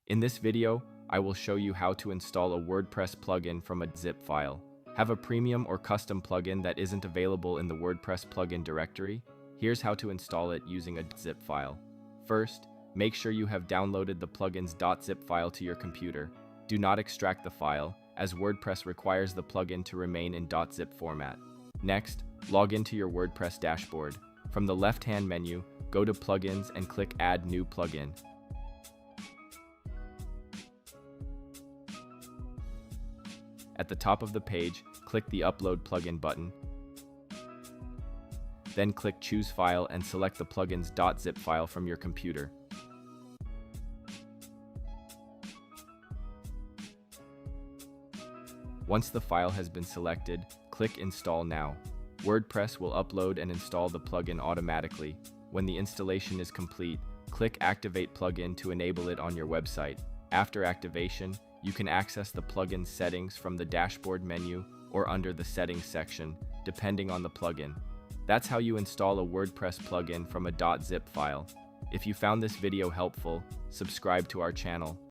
In this video, I will show you how to install a WordPress plugin from a zip file. Have a premium or custom plugin that isn't available in the WordPress plugin directory? Here's how to install it using a zip file. First, make sure you have downloaded the plugin's .zip file to your computer. Do not extract the file, as WordPress requires the plugin to remain in .zip format. Next, log into your WordPress dashboard. From the left-hand menu, go to Plugins and click Add New Plugin. At the top of the page, click the Upload Plugin button. Then click Choose File and select the plugin's .zip file from your computer. Once the file has been selected, click Install Now. WordPress will upload and install the plugin automatically. When the installation is complete, click Activate Plugin to enable it on your website. After activation, you can access the plugin settings from the dashboard menu or under the Settings section, depending on the plugin. That's how you install a WordPress plugin from a .zip file. If you found this video helpful, subscribe to our channel.